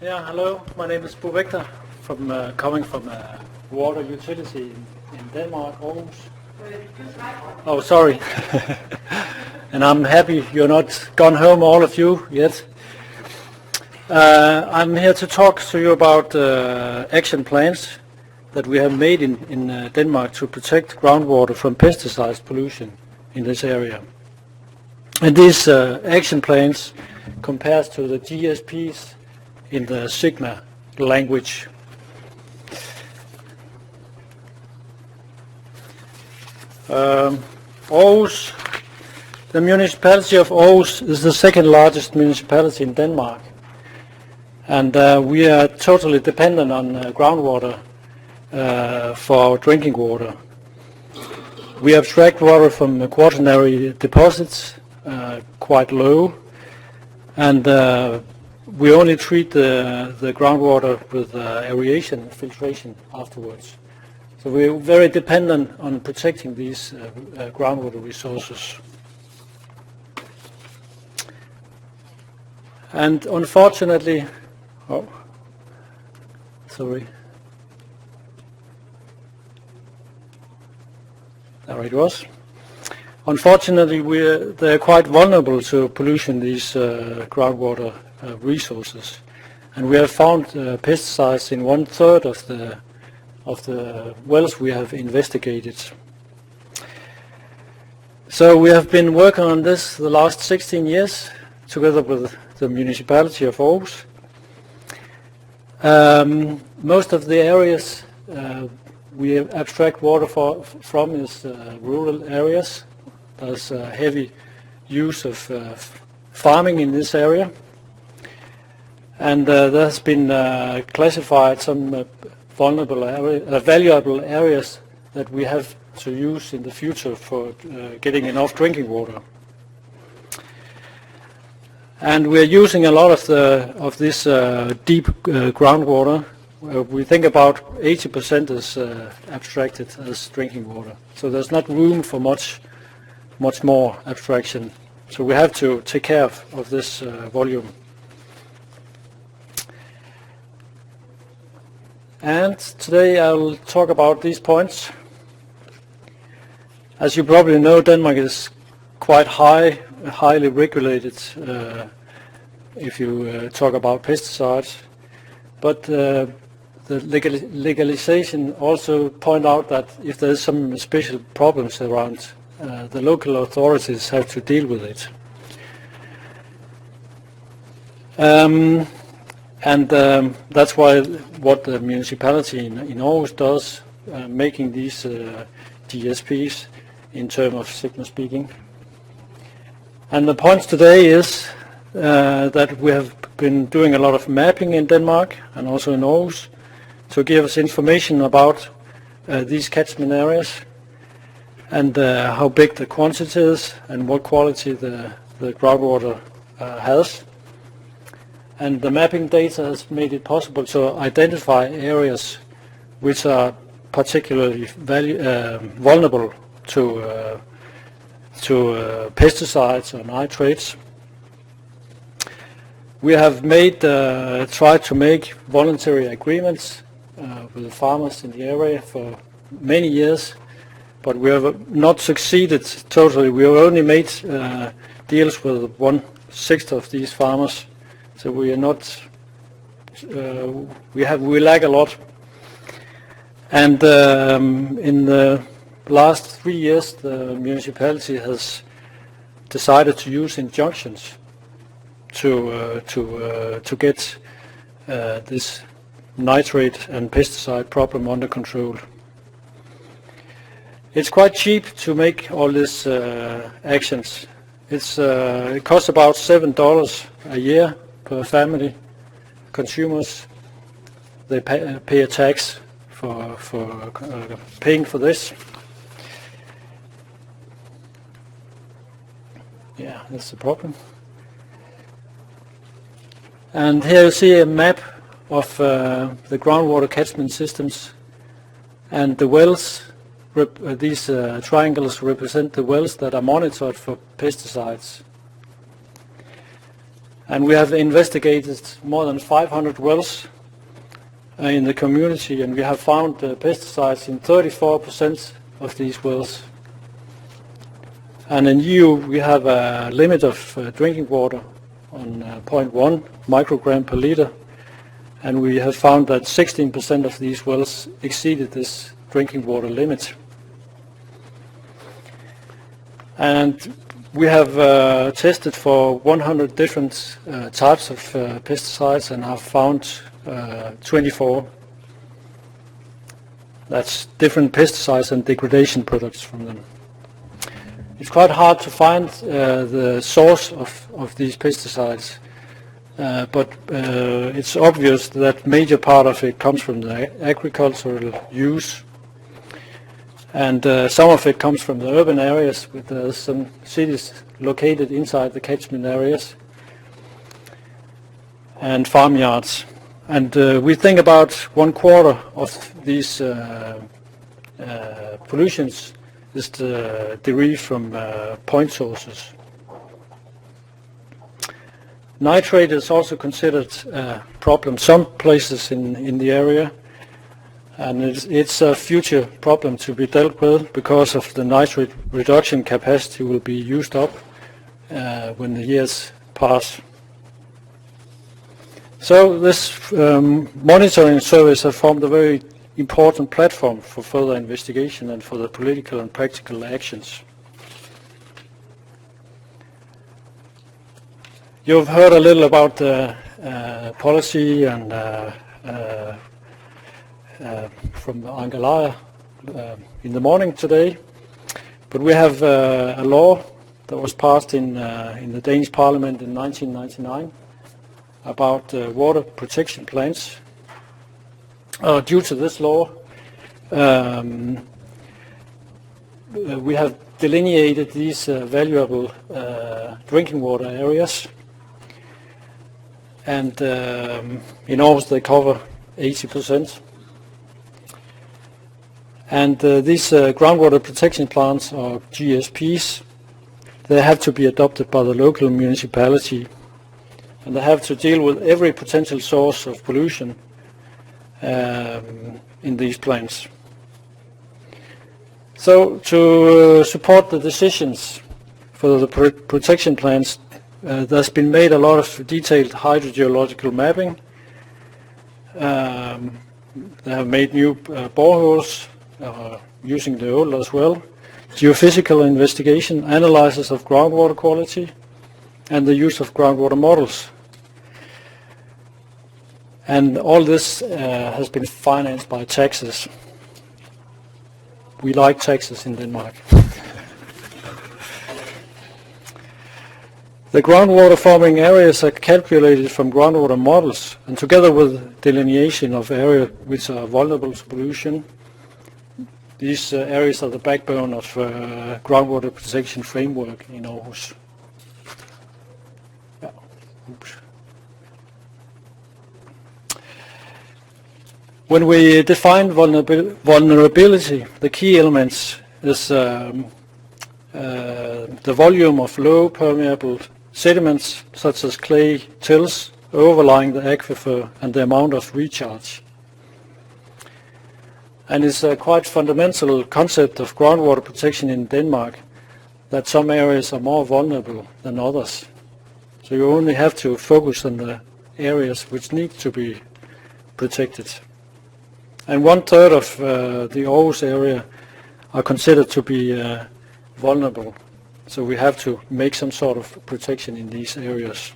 Yeah, hello. My name is Vægter, coming from a water utility in Denmark, Aarhus. Oh, sorry. And I'm happy you're not gone home, all of you, yet. I'm here to talk to you about action plans that we have made in Denmark to protect groundwater from pesticides pollution in this area. And these action plans compares to the GSPs in the Sigma language. Aarhus, the municipality of Aarhus is the second largest municipality in Denmark, and we are totally dependent on groundwater for our drinking water. We abstract water from quaternary deposits, quite low, and we only treat the groundwater with aeration and filtration afterwards. So we're very dependent on protecting these groundwater resources. And unfortunately, there it was. Unfortunately, they're quite vulnerable to pollution, these groundwater resources, and we have found pesticides in 1/3 of the wells we have investigated. So we have been working on this the last 16 years together with the municipality of Aarhus. Most of the areas we abstract water from is rural areas. There's heavy use of farming in this area, and there has been classified some valuable areas that we have to use in the future for getting enough drinking water. And we're using a lot of this deep groundwater. We think about 80% is abstracted as drinking water. So there's not room for much more abstraction. So we have to take care of this volume. And today I'll talk about these points. As you probably know, Denmark is quite highly regulated if you talk about pesticides. But the legalization also point out that if there's some special problems around, the local authorities have to deal with it. That's why what the municipality in Aarhus does, making these GSPs in terms of Sigma speaking. And the points today is that we have been doing a lot of mapping in Denmark and also in Aarhus to give us information about these catchment areas and how big the quantity is and what quality the groundwater has. And the mapping data has made it possible to identify areas which are particularly vulnerable to pesticides or nitrates. We have tried to make voluntary agreements with the farmers in the area for many years, but we have not succeeded totally. We have only made deals with 1/6 of these farmers. So we are not. We lack a lot. And in the last 3 years, the municipality has decided to use injunctions to get this nitrate and pesticide problem under control. It's quite cheap to make all these actions. It costs about $7 a year per family. Consumers, they pay a tax for paying for this. Yeah, that's the problem. And here you see a map of the groundwater catchment systems, and the wells. These triangles represent the wells that are monitored for pesticides. And we have investigated more than 500 wells in the community, and we have found pesticides in 34% of these wells. And in EU we have a limit of drinking water on 0.1 microgram per liter, and we have found that 16% of these wells exceeded this drinking water limit. And we have tested for 100 different types of pesticides and have found 24. That's different pesticides and degradation products from them. It's quite hard to find the source of these pesticides, but it's obvious that major part of it comes from the agricultural use, and some of it comes from the urban areas, with some cities located inside the catchment areas and farmyards. And we think about 1/4 of these pollutions is derived from point sources. Nitrate is also considered a problem some places in the area, and it's a future problem to be dealt with because of the nitrate reduction capacity will be used up when the years pass. So this monitoring service has formed a very important platform for further investigation and for the political and practical actions. You've heard a little about the policy and from Angelaya in the morning today, but we have a law that was passed in the Danish Parliament in 1999 about water protection plans. Due to this law, we have delineated these valuable drinking water areas, and in Aarhus they cover 80%. And these groundwater protection plans, or GSPs, they have to be adopted by the local municipality, and they have to deal with every potential source of pollution in these plans. So to support the decisions for the protection plans, there's been made a lot of detailed hydrogeological mapping. They have made new boreholes using the old as well, geophysical investigation, analysis of groundwater quality, and the use of groundwater models. And all this has been financed by taxes. We like taxes in Denmark. The groundwater forming areas are calculated from groundwater models, and together with delineation of areas which are vulnerable to pollution, these areas are the backbone of groundwater protection framework in Aarhus. Yeah. Oops. When we define vulnerability, the key elements is the volume of low permeable sediments such as clay tills overlying the aquifer and the amount of recharge. And it's a quite fundamental concept of groundwater protection in Denmark that some areas are more vulnerable than others. So you only have to focus on the areas which need to be protected. And 1/3 of the Aarhus area are considered to be vulnerable. So we have to make some sort of protection in these areas.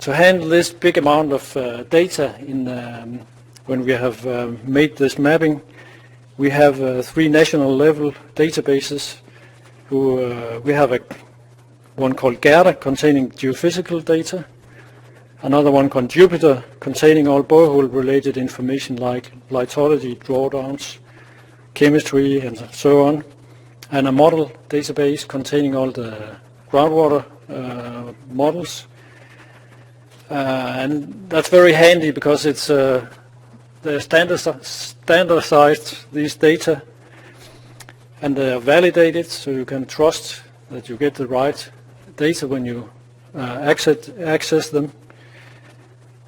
To handle this big amount of data when we have made this mapping, we have 3 national level databases. We have one called Vægter, containing geophysical data, another one called Jupiter, containing all borehole related information like lithology, drawdowns, chemistry, and so on, and a model database containing all the groundwater models. And that's very handy because it's they're standardized, these data, and they are validated, so you can trust that you get the right data when you access them.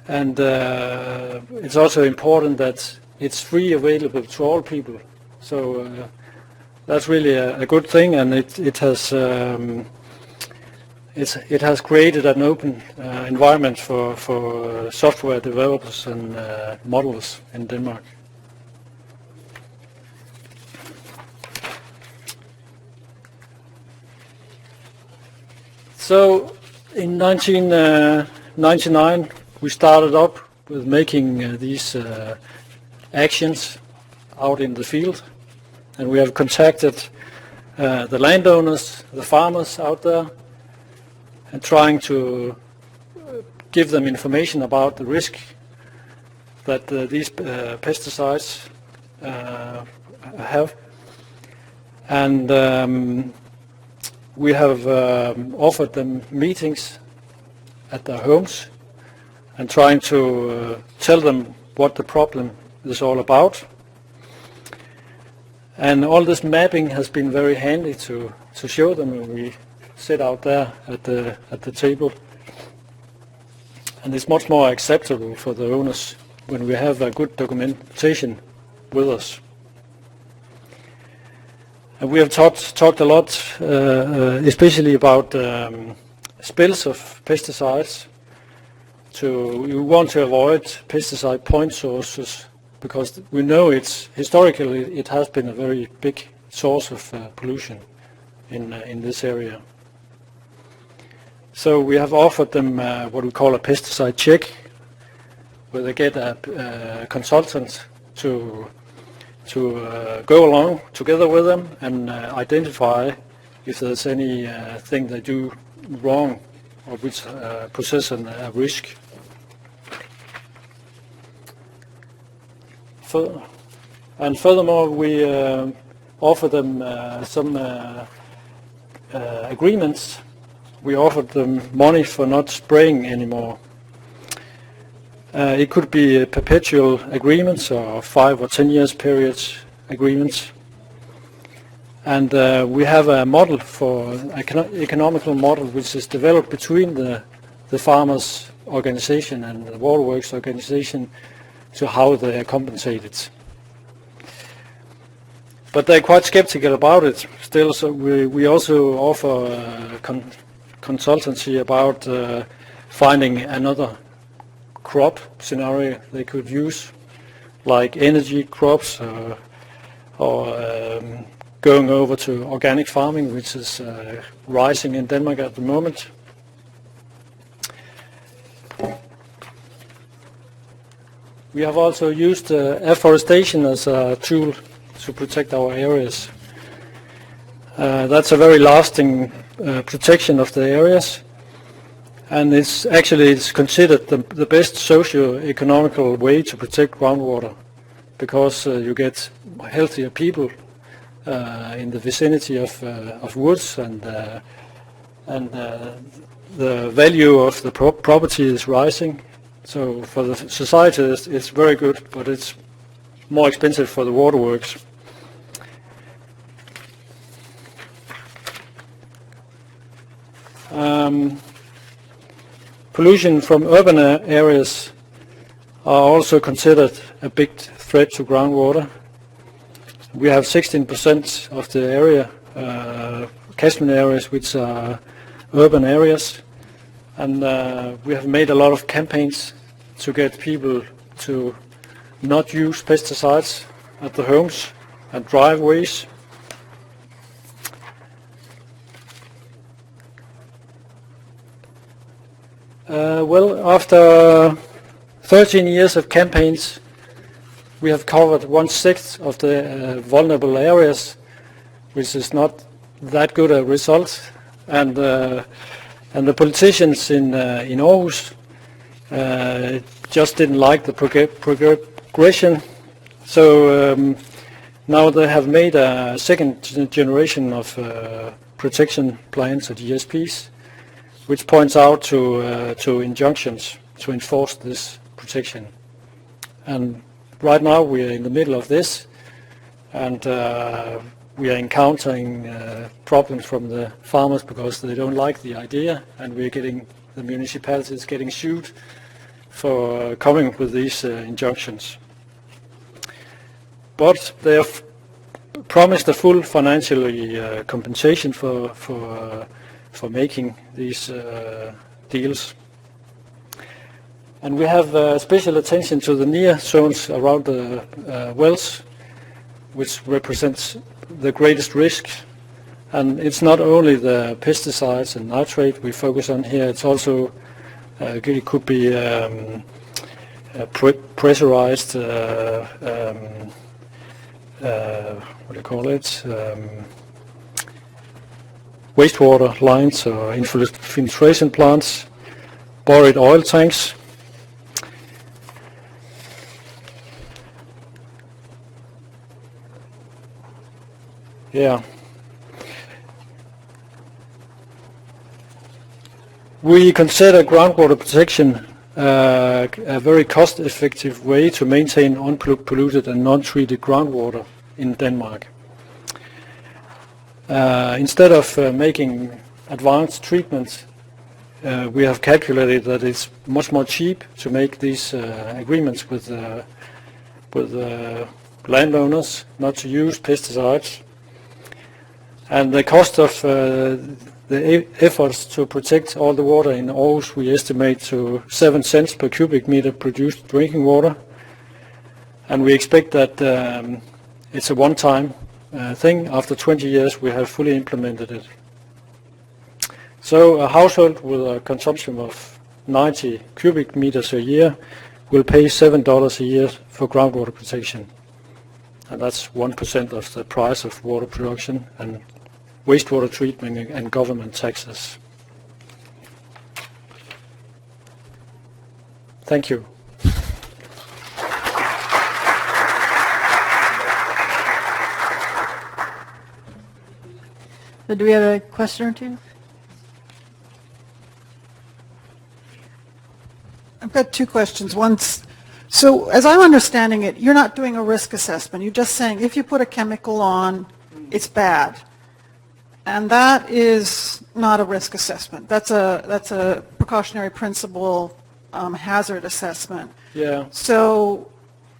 And it's also important that it's free available to all people. So that's really a good thing, and it has created an open environment for software developers and modelers in Denmark. So in 1999 we started up with making these actions out in the field, and we have contacted the landowners, the farmers out there, and trying to give them information about the risk that these pesticides have. And we have offered them meetings at their homes and trying to tell them what the problem is all about. And all this mapping has been very handy to show them when we sit out there at the table. And it's much more acceptable for the owners when we have a good documentation with us. And we have talked a lot, especially about spills of pesticides. We want to avoid pesticide point sources because we know historically it has been a very big source of pollution in this area. So we have offered them what we call a pesticide check, where they get a consultant to go along together with them and identify if there's anything they do wrong or which possess a risk. And furthermore, we offer them some agreements. We offered them money for not spraying anymore. It could be perpetual agreements or 5 or 10 years periods agreements. And we have a model for economical model which is developed between the farmers organization and the waterworks organization to how they are compensated. But they're quite skeptical about it still, so we also offer consultancy about finding another crop scenario they could use, like energy crops or going over to organic farming, which is rising in Denmark at the moment. We have also used afforestation as a tool to protect our areas. That's a very lasting protection of the areas, and it's considered the best socio-economical way to protect groundwater, because you get healthier people in the vicinity of woods, and the value of the property is rising. So for the society it's very good, but it's more expensive for the waterworks. Pollution from urban areas are also considered a big threat to groundwater. We have 16% of the area, catchment areas, which are urban areas, and we have made a lot of campaigns to get people to not use pesticides at the homes and driveways. Well, after 13 years of campaigns, we have covered 1/6 of the vulnerable areas, which is not that good a result. And the politicians in Aarhus just didn't like the progression. So now they have made a second generation of protection plans, or GSPs, which points out to injunctions to enforce this protection. And right now we are in the middle of this, and we are encountering problems from the farmers because they don't like the idea, and the municipality is getting sued for coming with these injunctions. But they have promised a full financial compensation for making these deals. And we have special attention to the near zones around the wells, which represents the greatest risk. And it's not only the pesticides and nitrate we focus on here, it's also it could be pressurized what do you call it, wastewater lines or infiltration plants, buried oil tanks. Yeah. We consider groundwater protection a very cost-effective way to maintain unpolluted and non-treated groundwater in Denmark. Instead of making advanced treatments, we have calculated that it's much more cheap to make these agreements with landowners not to use pesticides. And the cost of the efforts to protect all the water in Aarhus we estimate to 7 cents per cubic meter produced drinking water. And we expect that it's a one-time thing. After 20 years we have fully implemented it. So a household with a consumption of 90 cubic meters a year will pay $7 a year for groundwater protection. And that's 1% of the price of water production and wastewater treatment and government taxes. Thank you. So do we have a question or two? I've got two questions. One's, so as I'm understanding it, you're not doing a risk assessment. You're just saying if you put a chemical on, it's bad. And that is not a risk assessment. That's a precautionary principle hazard assessment. Yeah. So,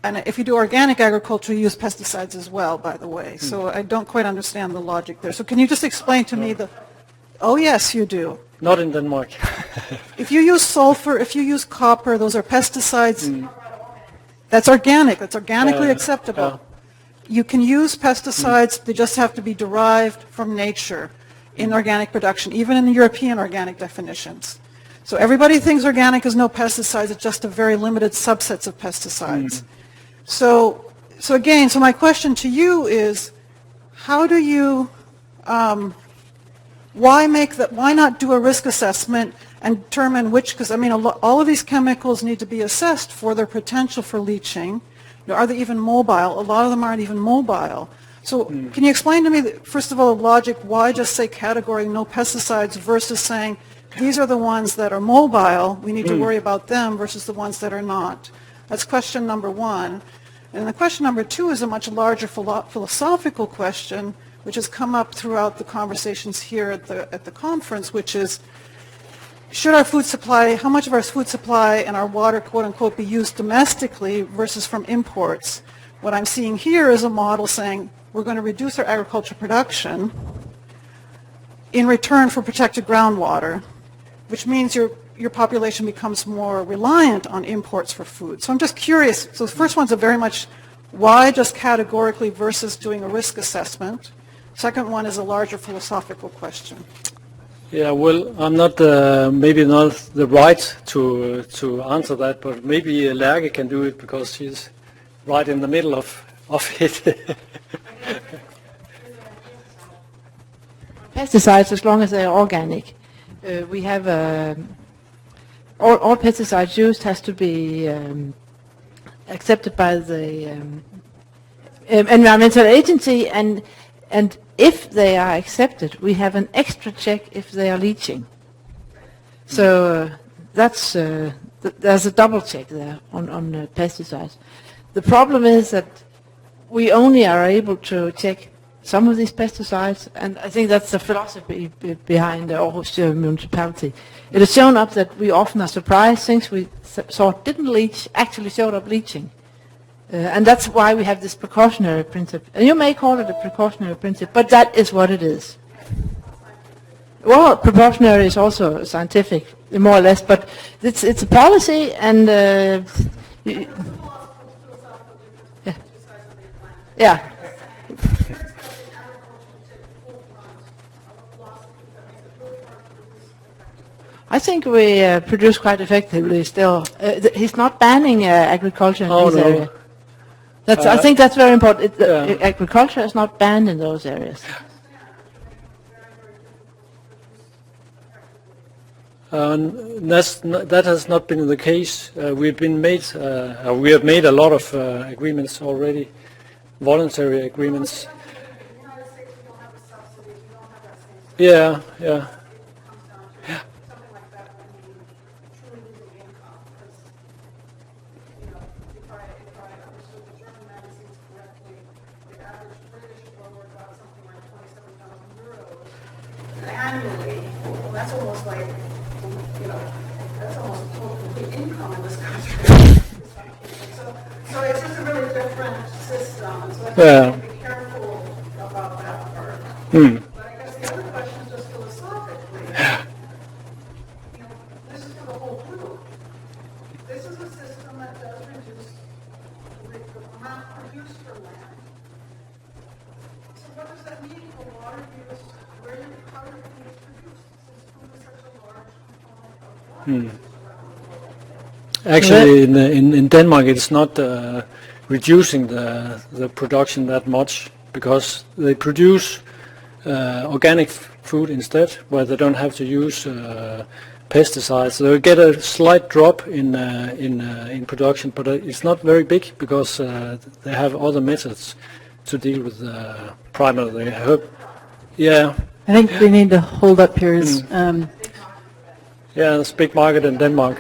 and if you do organic agriculture, you use pesticides as well, by the way. So I don't quite understand the logic there. So can you just explain to me the, oh yes, you do. Not in Denmark. If you use sulfur, if you use copper, those are pesticides. That's organic. That's organically acceptable. You can use pesticides, they just have to be derived from nature in organic production, even in the European organic definitions. So everybody thinks organic is no pesticides, it's just a very limited subsets of pesticides. So again, so my question to you is, how do you, why not do a risk assessment and determine which, because I mean all of these chemicals need to be assessed for their potential for leaching. Are they even mobile? A lot of them aren't even mobile. So can you explain to me, first of all, the logic, why just say category no pesticides versus saying these are the ones that are mobile, we need to worry about them, versus the ones that are not? That's question number one. And the question number two is a much larger philosophical question, which has come up throughout the conversations here at the conference, which is, should our food supply, how much of our food supply and our water, quote unquote, be used domestically versus from imports? What I'm seeing here is a model saying we're going to reduce our agricultural production in return for protected groundwater, which means your population becomes more reliant on imports for food. So I'm just curious. So the first one's a very much why just categorically versus doing a risk assessment. Second one is a larger philosophical question. Yeah, well, I'm not maybe not the right to answer that, but maybe Lærke can do it because she's right in the middle of it. Pesticides, as long as they're organic, we have all pesticides used has to be accepted by the environmental agency, and if they are accepted, we have an extra check if they are leaching. So that's there's a double check there on pesticides. The problem is that we only are able to check some of these pesticides, and I think that's the philosophy behind the Aarhus Municipality. It has shown up that we often are surprised things we thought didn't leach actually showed up leaching. And that's why we have this precautionary principle. And you may call it a precautionary principle, but that is what it is. Well, precautionary is also scientific, more or less, but it's a policy, and yeah. I think we produce quite effectively still. He's not banning agriculture in these areas. I think that's very important. Agriculture is not banned in those areas. That has not been the case. We have made a lot of agreements already, voluntary agreements. Yeah. Annually, well, that's almost like, that's almost total complete income in this country. So it's just a really different system, so I think we have to be careful about that part. But I guess the other question is just philosophically, this is for the whole group. This is a system that does reduce the amount produced for land. So what does that mean for water use? How do food is produced, since food is such a large component of water? Actually, in Denmark, it's not reducing the production that much, because they produce organic food instead, where they don't have to use pesticides. So they get a slight drop in production, but it's not very big, because they have other methods to deal with primarily herb. Yeah. I think we need to hold up here. Yeah, it's a big market in Denmark.